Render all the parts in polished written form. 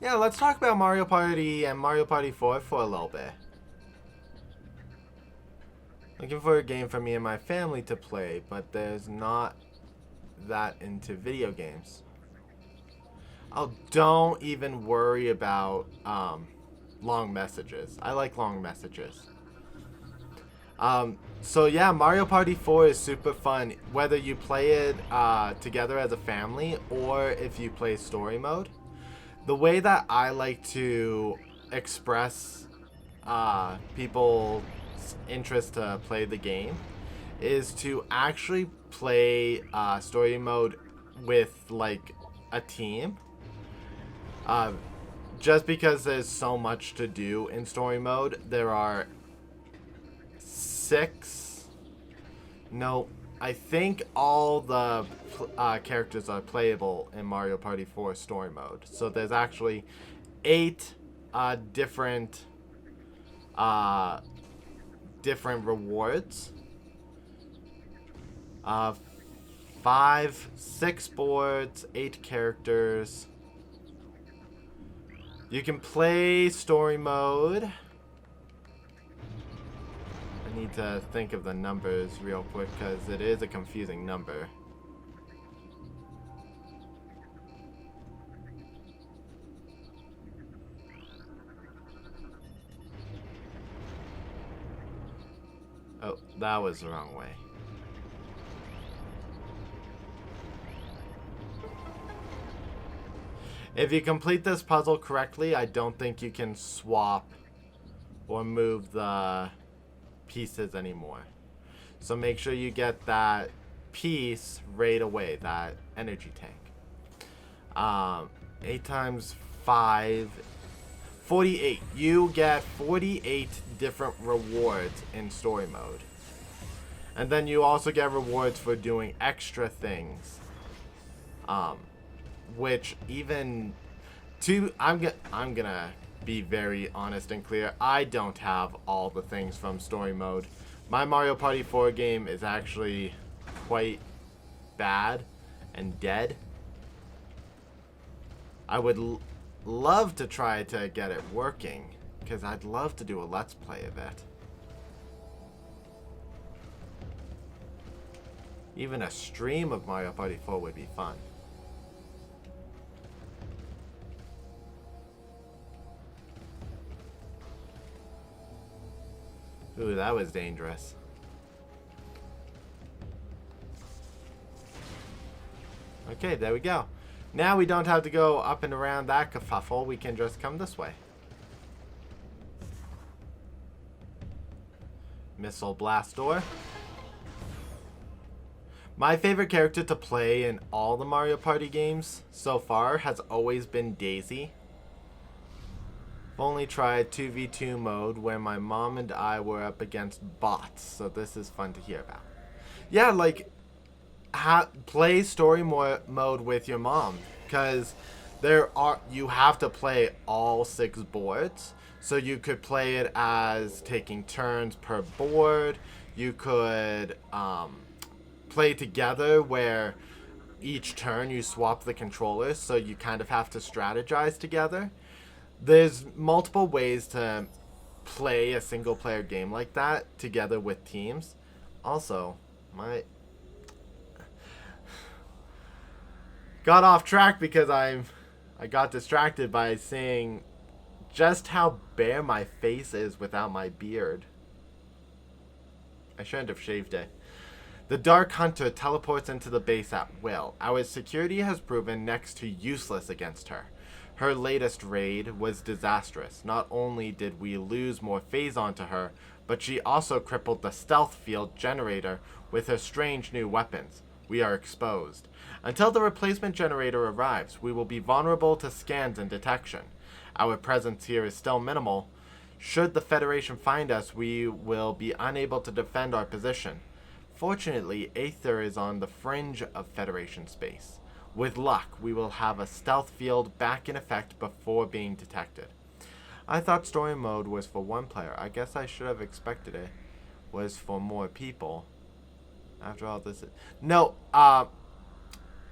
Yeah, let's talk about Mario Party and Mario Party 4 for a little bit. Looking for a game for me and my family to play, but there's not that into video games. Oh, don't even worry about long messages. I like long messages. So yeah, Mario Party 4 is super fun, whether you play it together as a family or if you play story mode. The way that I like to express people's interest to play the game is to actually play story mode with like a team. Uh, just because there's so much to do in story mode, there are six. No, I think all the characters are playable in Mario Party 4 story mode. So there's actually eight different uh, different rewards. Uh, six boards, eight characters. You can play story mode. I need to think of the numbers real quick because it is a confusing number. Oh, that was the wrong way. If you complete this puzzle correctly, I don't think you can swap or move the pieces anymore. So make sure you get that piece right away, that energy tank. 8 times 5, 48. You get 48 different rewards in story mode. And then you also get rewards for doing extra things. Which even I'm gonna be very honest and clear. I don't have all the things from story mode. My Mario Party 4 game is actually quite bad and dead. I would love to try to get it working because I'd love to do a let's play of it. Even a stream of Mario Party 4 would be fun. Ooh, that was dangerous. Okay, there we go. Now we don't have to go up and around that kerfuffle. We can just come this way. Missile blast door. My favorite character to play in all the Mario Party games so far has always been Daisy. I've only tried 2v2 mode where my mom and I were up against bots, so this is fun to hear about. Yeah, like, play story mode with your mom, because you have to play all 6 boards. So you could play it as taking turns per board. You could play together where each turn you swap the controllers, so you kind of have to strategize together. There's multiple ways to play a single player game like that together with teams. Also, my got off track because I got distracted by seeing just how bare my face is without my beard. I shouldn't have shaved it. The Dark Hunter teleports into the base at will. Our security has proven next to useless against her. Her latest raid was disastrous. Not only did we lose more Phazon to her, but she also crippled the stealth field generator with her strange new weapons. We are exposed. Until the replacement generator arrives, we will be vulnerable to scans and detection. Our presence here is still minimal. Should the Federation find us, we will be unable to defend our position. Fortunately, Aether is on the fringe of Federation space. With luck, we will have a stealth field back in effect before being detected. I thought story mode was for one player. I guess I should have expected it was for more people. After all this... No,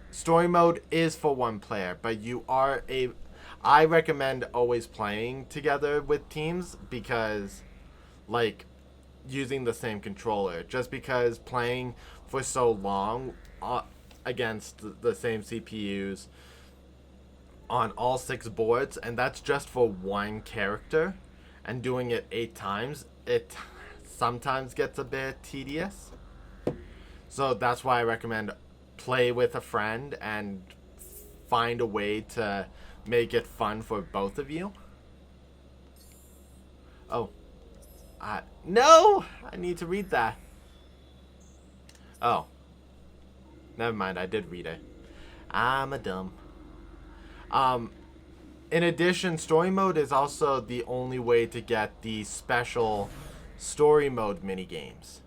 story mode is for one player, but you are a... I recommend always playing together with teams because, like, using the same controller. Just because playing for so long against the same CPUs on all 6 boards, and that's just for one character, and doing it 8 times, it sometimes gets a bit tedious. So that's why I recommend play with a friend and find a way to make it fun for both of you. Oh. No! I need to read that. Oh. Never mind, I did read it. I'm a dumb. In addition, story mode is also the only way to get the special story mode minigames.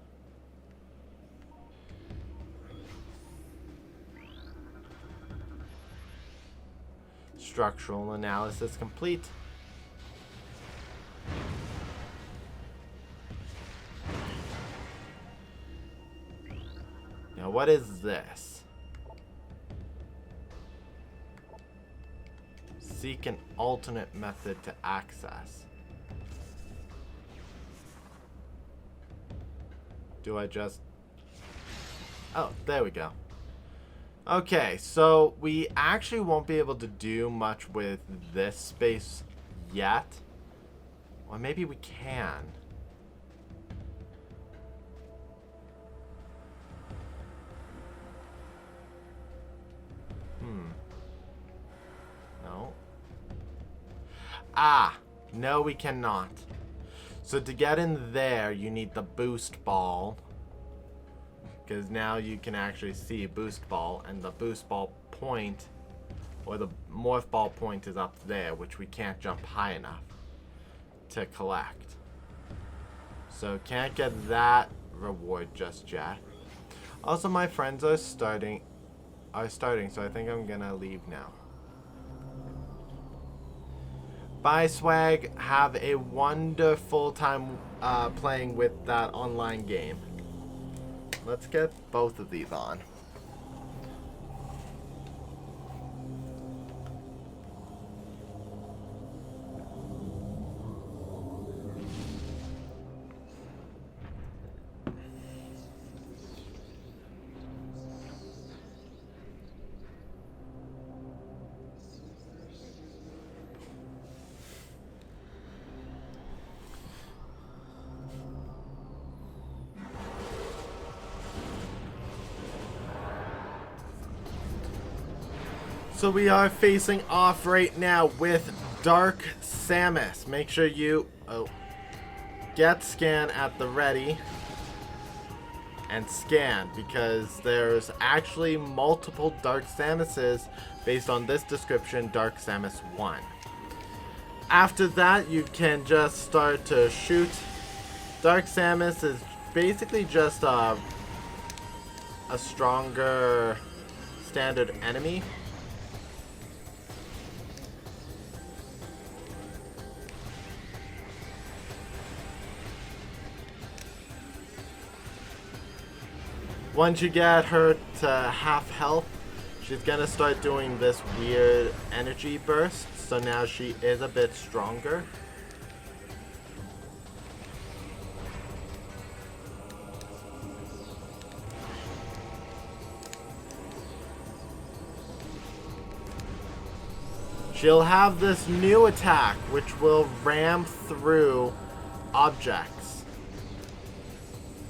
Structural analysis complete. Now, what is this? Seek an alternate method to access. Do I just... Oh, there we go. Okay, so we actually won't be able to do much with this space yet. Or maybe we can. No. No, we cannot. So to get in there, you need the boost ball. Because now you can actually see boost ball, and the boost ball point, or the morph ball point, is up there, which we can't jump high enough to collect. So can't get that reward just yet. Also, my friends are starting, so I think I'm gonna leave now. Bye, Swag. Have a wonderful time playing with that online game. Let's get both of these on. So we are facing off right now with Dark Samus. Make sure you get scan at the ready and scan, because there's actually multiple Dark Samuses based on this description, Dark Samus 1. After that, you can just start to shoot. Dark Samus is basically just a stronger standard enemy. Once you get her to half health, she's gonna start doing this weird energy burst, so now she is a bit stronger. She'll have this new attack, which will ram through objects.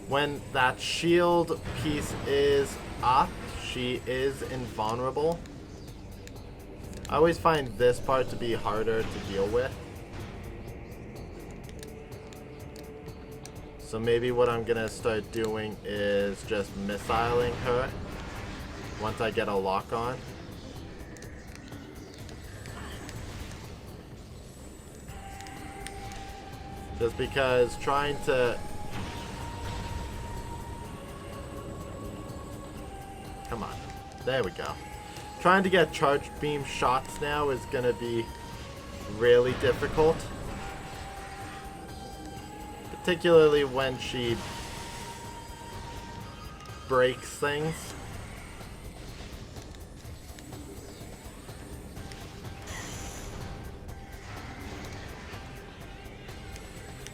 When that shield piece is up, she is invulnerable. I always find this part to be harder to deal with. So maybe what I'm gonna start doing is just missiling her once I get a lock on. Just because trying to... Come on. There we go. Trying to get charge beam shots now is going to be really difficult. Particularly when she breaks things.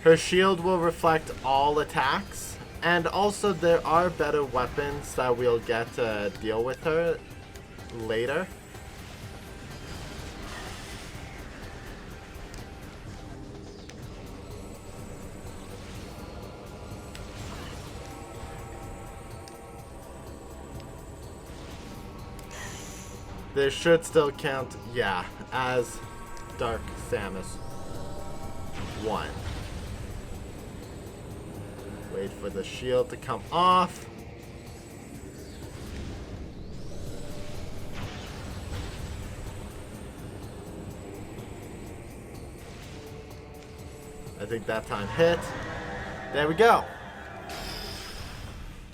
Her shield will reflect all attacks, and also there are better weapons that we'll get to deal with her later. This should still count, yeah, as Dark Samus 1. Wait for the shield to come off. I think that time hit. There we go.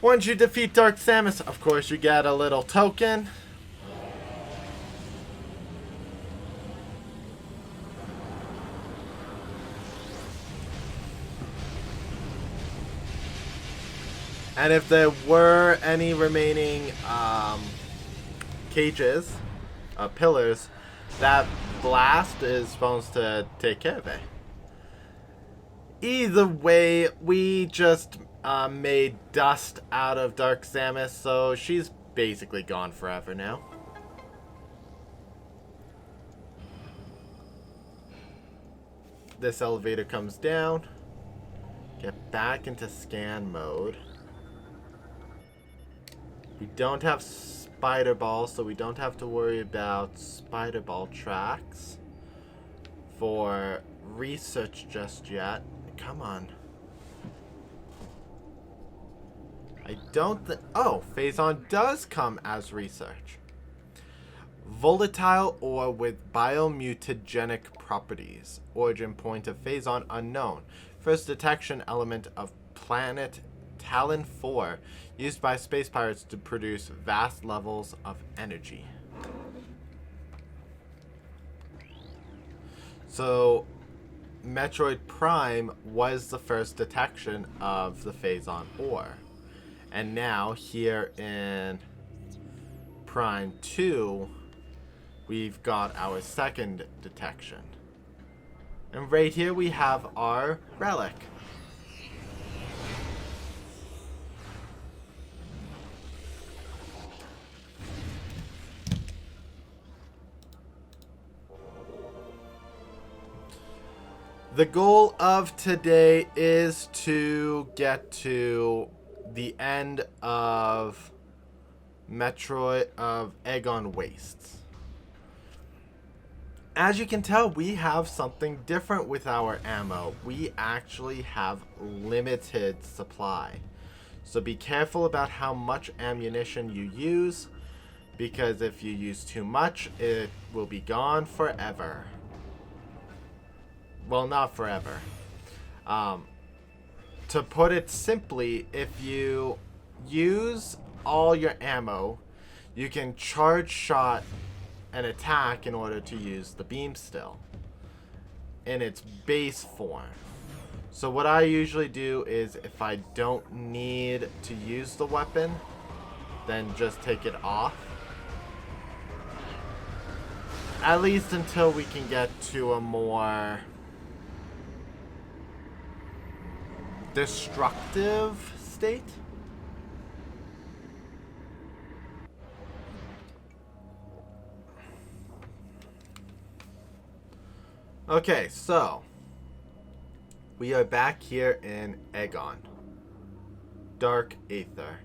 Once you defeat Dark Samus, of course, you get a little token. And if there were any remaining cages, pillars, that blast is supposed to take care of it. Either way, we just made dust out of Dark Samus, so she's basically gone forever now. This elevator comes down. Get back into scan mode. We don't have spider balls, so we don't have to worry about spider ball tracks for research just yet. Come on. I don't think... Oh, Phazon does come as research. Volatile ore with biomutagenic properties. Origin point of Phazon unknown. First detection element of planet Talon 4, used by space pirates to produce vast levels of energy. So, Metroid Prime was the first detection of the Phazon ore. And now, here in Prime 2, we've got our second detection. And right here we have our relic. The goal of today is to get to the end of Metroid of Aegon Wastes. As you can tell, we have something different with our ammo. We actually have limited supply. So be careful about how much ammunition you use, because if you use too much, it will be gone forever. Well, not forever. To put it simply, if you use all your ammo, you can charge shot an attack in order to use the beam still in its base form. So what I usually do is, if I don't need to use the weapon, then just take it off. At least until we can get to a more destructive state. Okay, so we are back here in Aegon. Dark Aether.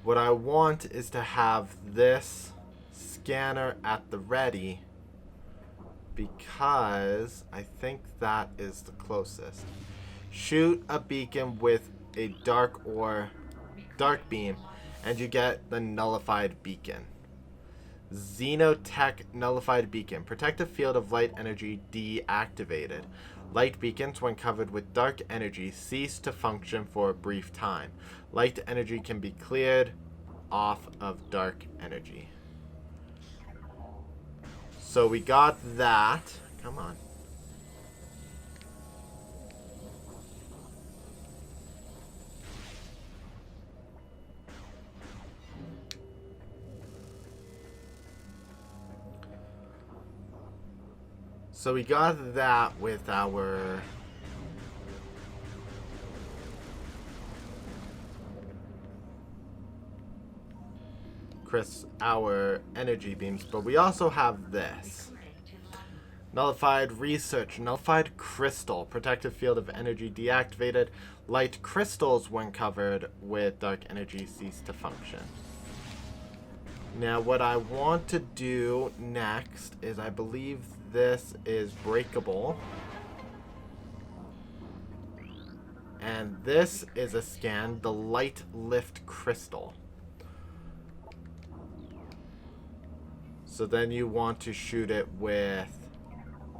What I want is to have this scanner at the ready, because I think that is the closest. Shoot a beacon with a dark beam, and you get the nullified beacon. Xenotech nullified beacon. Protective field of light energy deactivated. Light beacons, when covered with dark energy, cease to function for a brief time. Light energy can be cleared off of dark energy. So we got that. Come on. So we got that with our our energy beams, but we also have this. Nullified research, nullified crystal, protective field of energy deactivated. Light crystals, when covered with dark energy, cease to function. Now, what I want to do next is, I believe this is breakable. And this is a scan, the light lift crystal. So then you want to shoot it with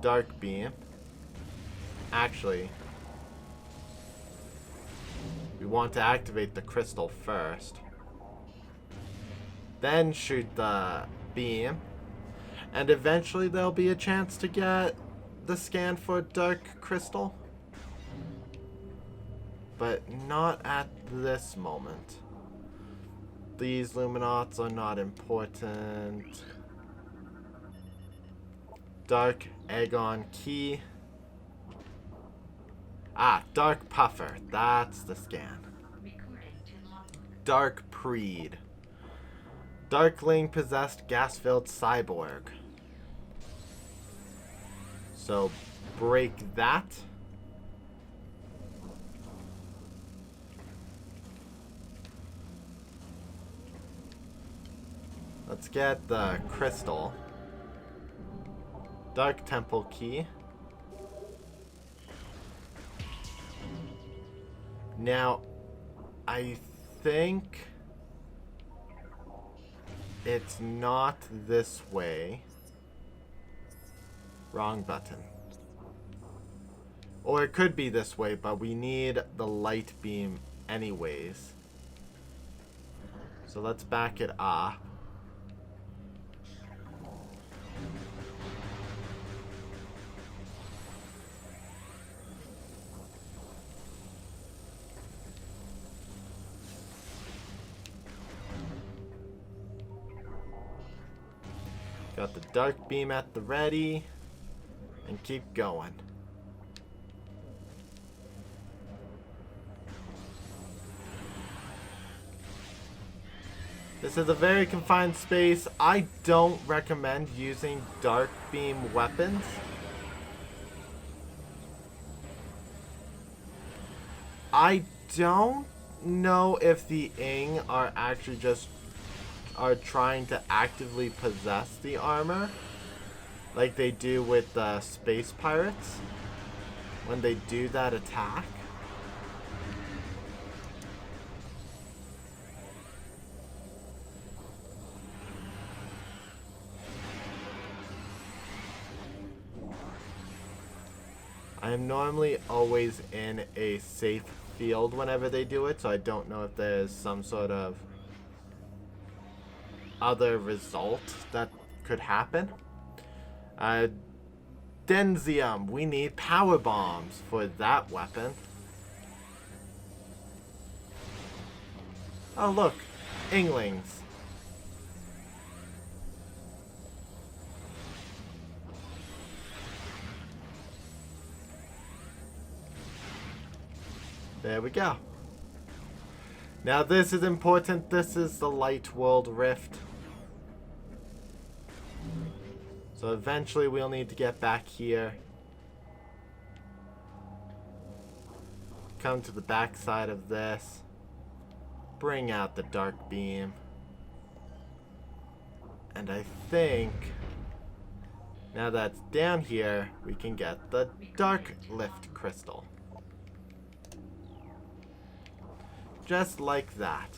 dark beam. Actually, we want to activate the crystal first. Then shoot the beam. And eventually there'll be a chance to get the scan for dark crystal. But not at this moment. These luminauts are not important. Dark Aegon key. Ah, Dark Puffer. That's the scan. Dark Preed. Darkling possessed gas-filled cyborg. So break that. Let's get the crystal. Dark Temple key. Now, I think it's not this way. Wrong button. Or it could be this way, but we need the light beam anyways. So let's back it up. Got the dark beam at the ready. And keep going. This is a very confined space. I don't recommend using dark beam weapons. I don't know if the Ing are actually just trying to actively possess the armor like they do with the space pirates when they do that attack. I am normally always in a safe field whenever they do it, so I don't know if there's some sort of other result that could happen. Denzium. We need power bombs for that weapon. Oh look, Inglings. There we go. Now this is important. This is the Light World Rift. So eventually we'll need to get back here. Come to the back side of this. Bring out the dark beam. And I think now that's down here, we can get the dark lift crystal. Just like that.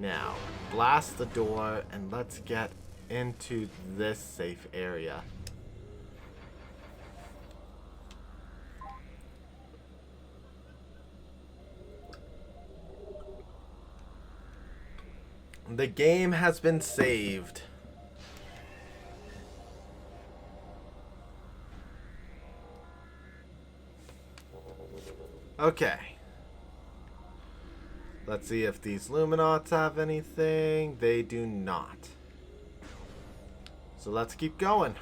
Now, blast the door and let's get into this safe area. The game has been saved. Okay. Let's see if these Luminauts have anything. They do not. So let's keep going.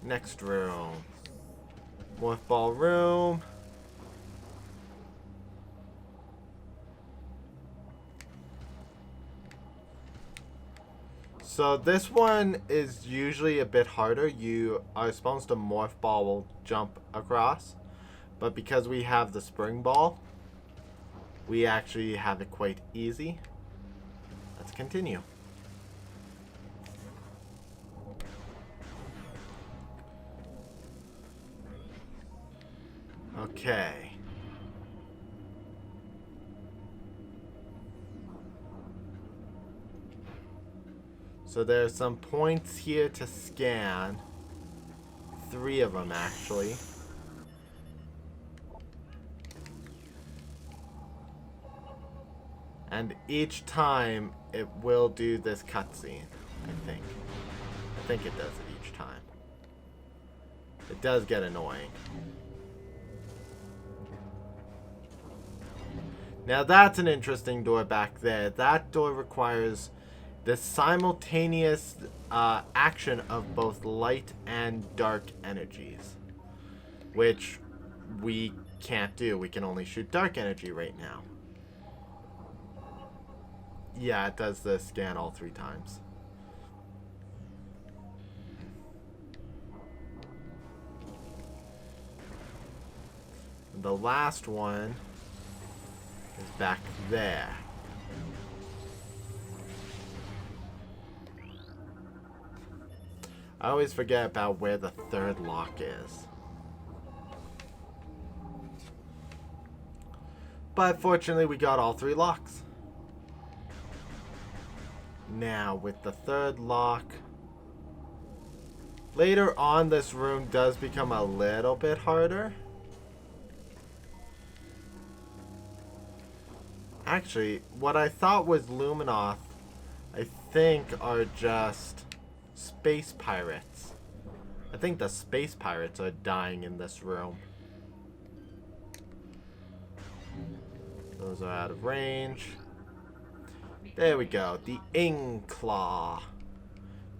Next room. Morph ball room. So this one is usually a bit harder. You are supposed to morph ball will jump across. But because we have the spring ball, we actually have it quite easy. Let's continue. Okay. So there's some points here to scan. 3 of them, actually. And each time, it will do this cutscene, I think. I think it does it each time. It does get annoying. Now that's an interesting door back there. That door requires the simultaneous action of both light and dark energies, which we can't do. We can only shoot dark energy right now. Yeah, it does the scan all 3 times. And the last one is back there. I always forget about where the 3rd lock is. But fortunately, we got all 3 locks. Now, with the 3rd lock, later on this room does become a little bit harder. Actually, what I thought was Luminoth, I think are just space pirates. I think the space pirates are dying in this room. Those are out of range. There we go. The Inkclaw.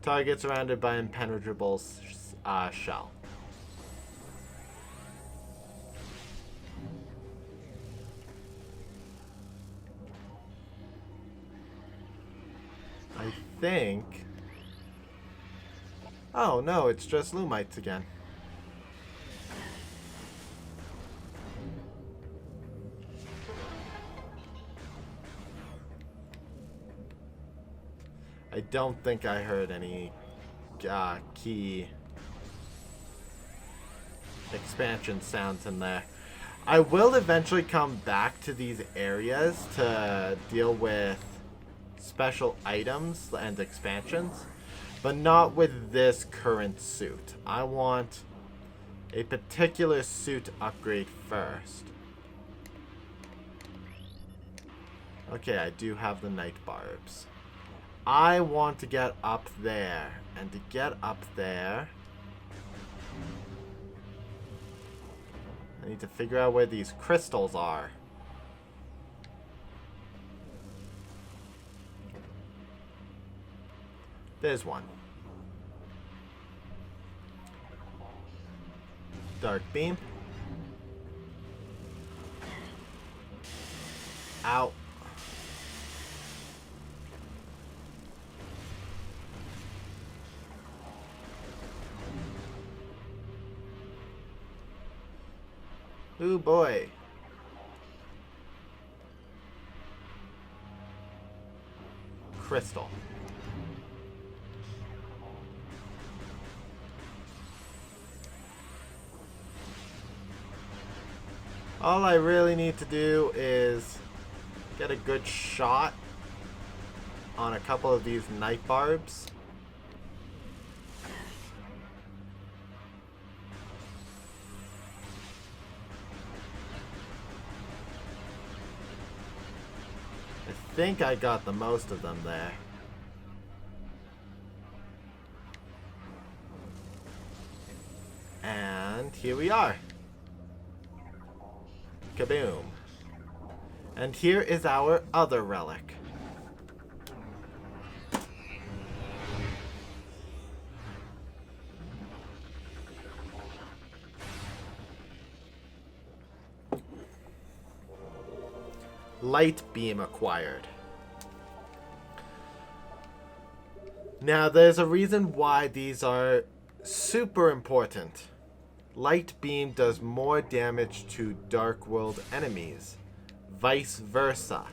Target surrounded by impenetrable shell. I think... Oh no, it's just Lumites again. I don't think I heard any key expansion sounds in there. I will eventually come back to these areas to deal with special items and expansions, but not with this current suit. I want a particular suit upgrade first. Okay, I do have the night barbs. I want to get up there, and to get up there, I need to figure out where these crystals are. There's one. Dark beam. Ow. Ooh boy. Crystal. All I really need to do is get a good shot on a couple of these night barbs. I think I got the most of them there. And here we are. Kaboom. And here is our other relic. Light beam acquired. Now, there's a reason why these are super important. Light beam does more damage to Dark World enemies. Vice versa.